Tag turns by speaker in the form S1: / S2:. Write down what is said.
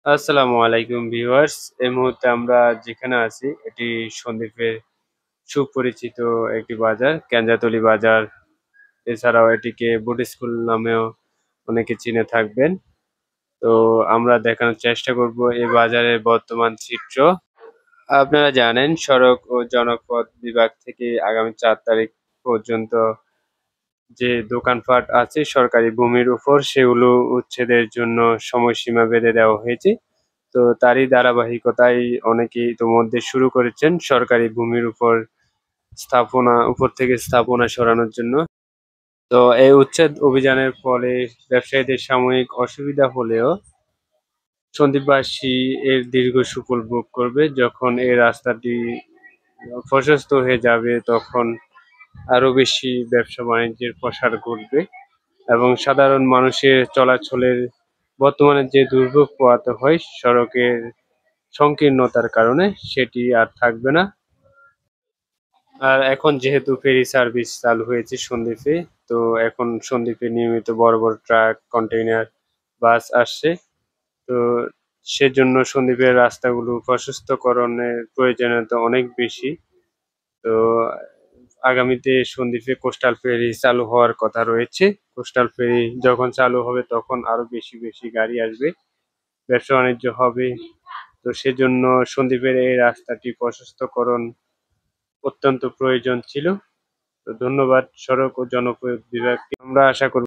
S1: আসসালামু আলাইকুম ভিউয়ার্স। এই মুহূর্তে আমরা যেখানে আছি এটি সন্দ্বীপের সুপরিচিত একটি বাজার, কেঞ্জাতলী বাজার। এছাড়াও এটিকে বুট স্কুল নামেও অনেকে চিনে থাকবেন। তো আমরা দেখানোর চেষ্টা করব এই বাজারের বর্তমান চিত্র। আপনারা জানেন সড়ক ও জনপথ বিভাগ থেকে আগামী ৪ তারিখ পর্যন্ত যে দোকানপাট আছে সরকারি ভূমির উপর সেগুলো উচ্ছেদের জন্য সময়সীমা বেঁধে দেওয়া হয়েছে। তো তারই ধারাবাহিকতায় অনেকেই ইতোমধ্যে শুরু করেছেন সরকারি ভূমির উপর থেকে স্থাপনা সরানোর জন্য। তো এই উচ্ছেদ অভিযানের ফলে ব্যবসায়ীদের সাময়িক অসুবিধা হলেও সন্দ্বীপবাসী এর দীর্ঘ সুফল ভোগ করবে। যখন এই রাস্তাটি প্রশস্ত হয়ে যাবে তখন আরো বেশি ব্যবসা বাণিজ্যের প্রসার ঘটবে এবং সাধারণ মানুষের চলাচলের বর্তমানে যে দুর্ভোগ পোহাতে হয় সড়কের সংকীর্ণতার কারণে সেটি আর থাকবে না। আর এখন যেহেতু ফেরি সার্ভিস চালু হয়েছে সন্দ্বীপে, তো এখন সন্দ্বীপে নিয়মিত বড় বড় ট্রাক, কন্টেইনার, বাস আসছে। তো সেজন্য সন্দ্বীপের রাস্তাগুলো প্রশস্তকরণের প্রয়োজনীয়তা অনেক বেশি। তো আগামীতে সন্দ্বীপে কোস্টাল ফেরি চালু হওয়ার কথা রয়েছে। কোস্টাল ফেরি যখন চালু হবে তখন আরো বেশি বেশি গাড়ি আসবে, ব্যবসা বাণিজ্য হবে। তো সেজন্য সন্দ্বীপের এই রাস্তাটি প্রশস্তকরণ অত্যন্ত প্রয়োজন ছিল। তো ধন্যবাদ সড়ক ও জনপথ বিভাগকে। আমরা আশা করব